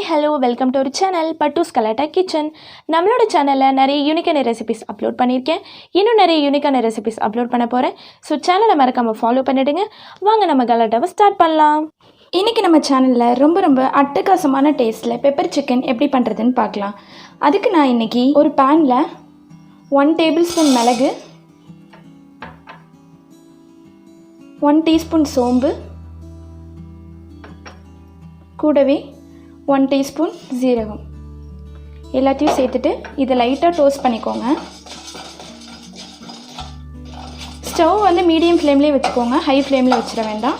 hello, welcome to our channel PattusGalattaKitchen. நம்மளோட சேனல்ல நிறைய யூனிக்கான ரெசிபீஸ் அப்லோட் பண்ணிருக்கேன். இன்னும் நிறைய யூனிக்கான ரெசிபீஸ் அப்லோட் பண்ண போறேன். சோ சேனலை மறக்காம ஃபாலோ பண்ணிடுங்க. வாங்க நம்ம கலாட்டாவை ஸ்டார்ட் பண்ணலாம். இன்னைக்கு நம்ம சேனல்ல ரொம்ப அட்டகாசமான டேஸ்ட்ல பெப்பர் சிக்கன் எப்படி பண்றதுன்னு பார்க்கலாம். அதுக்கு நான் இன்னைக்கு ஒரு panல 1 டேபிள்ஸ்பூன் மிளகு, 1 டீஸ்பூன் சோம்பு, கூடவே 1 டீஸ்பூன் ஜீரகம் எல்லாத்தையும் சேர்த்துட்டு இதை லைட்டாக டோஸ்ட் பண்ணிக்கோங்க. ஸ்டவ் வந்து மீடியம் ஃப்ளேம்லேயே வச்சுக்கோங்க, ஹை ஃப்ளேமில் வச்சிட வேண்டாம்.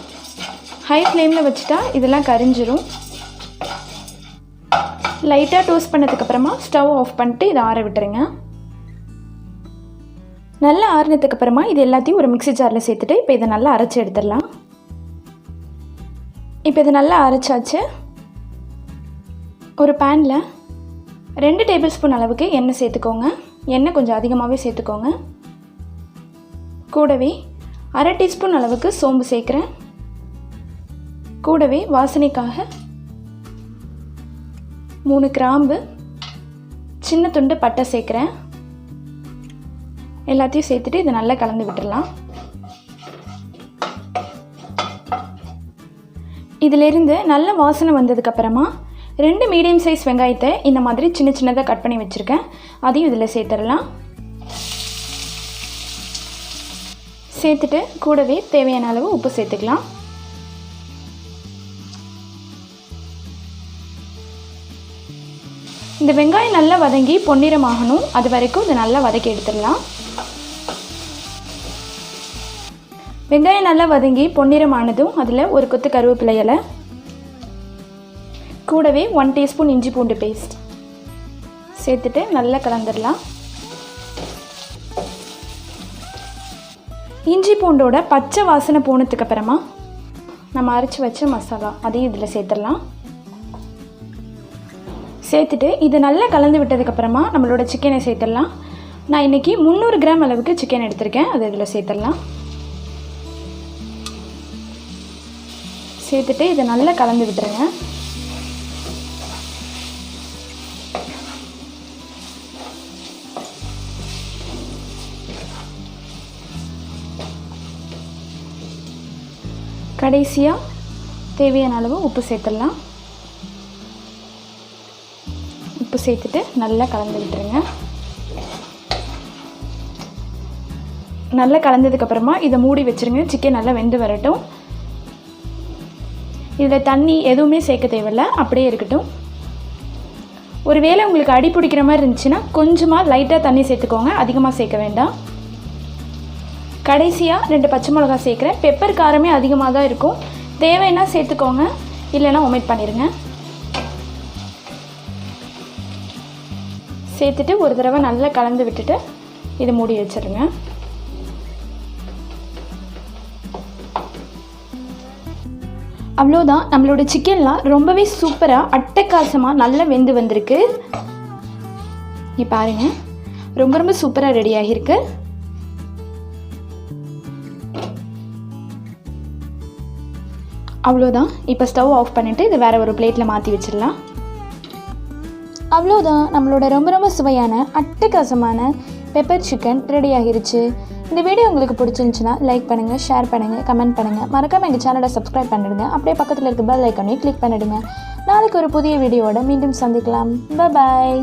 ஹை ஃப்ளேமில் வச்சுட்டா இதெல்லாம் கரிஞ்சிரும். லைட்டாக டோஸ்ட் பண்ணதுக்கப்புறமா ஸ்டவ் ஆஃப் பண்ணிட்டு இதை ஆற விட்டுருங்க. நல்லா ஆறினதுக்கப்புறமா இது எல்லாத்தையும் ஒரு மிக்ஸி ஜாரில் சேர்த்துட்டு இப்போ இதை நல்லா அரைச்சி எடுத்துடலாம். இப்போ இதை நல்லா அரைச்சாச்சு. ஒரு பேனில் 2 டேபிள் ஸ்பூன் அளவுக்கு எண்ணெய் சேர்த்துக்கோங்க. எண்ணெய் கொஞ்சம் அதிகமாகவே சேர்த்துக்கோங்க. கூடவே 1/2 டீஸ்பூன் அளவுக்கு சோம்பு சேர்க்குறேன். கூடவே வாசனைக்காக 3 கிராம்பு, சின்ன துண்டு பட்டை சேர்க்குறேன். எல்லாத்தையும் சேர்த்துட்டு இதை நல்லா கலந்து விட்டுடலாம். இதிலிருந்து நல்ல வாசனை வந்ததுக்கப்புறமா 2 மீடியம் சைஸ் வெங்காயத்தை இந்த மாதிரி சின்ன சின்னதாக கட் பண்ணி வச்சுருக்கேன். அதையும் இதில் சேர்த்துடலாம். சேர்த்துட்டு கூடவே தேவையான அளவு உப்பு சேர்த்துக்கலாம். இந்த வெங்காயம் நல்லா வதங்கி பொன்னிறமாகணும், அது வரைக்கும் இதை நல்லா வதக்கி எடுத்துடலாம். வெங்காயம் நல்லா வதங்கி பொன்னிறமானதும் அதில் ஒரு கொத்து கருவேப்பிலை இலை, கூடவே 1 டீஸ்பூன் இஞ்சி பூண்டு பேஸ்ட் சேர்த்துட்டு நல்லா கலந்துடலாம். இஞ்சி பூண்டோட பச்சை வாசனை போனதுக்கப்புறமா நம்ம அரைச்சி வச்ச மசாலா அதையும் இதில் சேர்த்துடலாம். சேர்த்துட்டு இதை நல்லா கலந்து விட்டதுக்கப்புறமா நம்மளோட சிக்கனை சேர்த்துடலாம். நான் இன்றைக்கி 300 கிராம் அளவுக்கு சிக்கன் எடுத்திருக்கேன், அதை இதில் சேர்த்துடலாம். சேர்த்துட்டு இதை நல்லா கலந்து விட்டுருங்க. கடைசியாக தேவையான அளவு உப்பு சேர்த்துடலாம். உப்பு சேர்த்துட்டு நல்லா கலந்து விட்டுருங்க. நல்லா கலந்ததுக்கப்புறமா இதை மூடி வச்சுருங்க. சிக்கன் நல்லா வெந்து வரட்டும். இதில் தண்ணி எதுவுமே சேர்க்க தேவையில்லை, அப்படியே இருக்கட்டும். ஒருவேளை உங்களுக்கு அடி பிடிக்கிற மாதிரி இருந்துச்சுன்னா கொஞ்சமாக லைட்டாக தண்ணி சேர்த்துக்கோங்க, அதிகமாக சேர்க்க வேண்டாம். கடைசியாக 2 பச்சை மிளகா சேர்க்குறேன். பெப்பர் காரமே அதிகமாக தான் இருக்கும், தேவைன்னா சேர்த்துக்கோங்க, இல்லைன்னா ஒமிட் பண்ணிடுங்க. சேர்த்துட்டு ஒரு தடவை நல்லா கலந்து விட்டுட்டு இதை மூடி வச்சிடுங்க. அவ்வளோதான், நம்மளோட சிக்கன்லாம் ரொம்பவே சூப்பராக அட்டகாசமாக நல்லா வெந்து வந்திருக்கு. இங்கே பாருங்கள், ரொம்ப சூப்பராக ரெடி ஆகியிருக்கு. அவ்வளோதான், இப்போ ஸ்டவ் ஆஃப் பண்ணிவிட்டு இதை வேறு ஒரு பிளேட்டில் மாற்றி வச்சிடலாம். அவ்வளோதான், நம்மளோட ரொம்ப சுவையான அட்டகாசமான பெப்பர் சிக்கன் ரெடி ஆகிருச்சு. இந்த வீடியோ உங்களுக்கு பிடிச்சிருந்துச்சுன்னா லைக் பண்ணுங்கள், ஷேர் பண்ணுங்கள், கமெண்ட் பண்ணுங்கள். மறக்காமல் எங்கள் சேனலை சப்ஸ்கிரைப் பண்ணிடுங்க. அப்படியே பக்கத்தில் இருக்க பெல் ஐக்கானையும் கிளிக் பண்ணிடுங்க. நாளைக்கு ஒரு புதிய வீடியோவோட மீண்டும் சந்திக்கலாம். பாய்.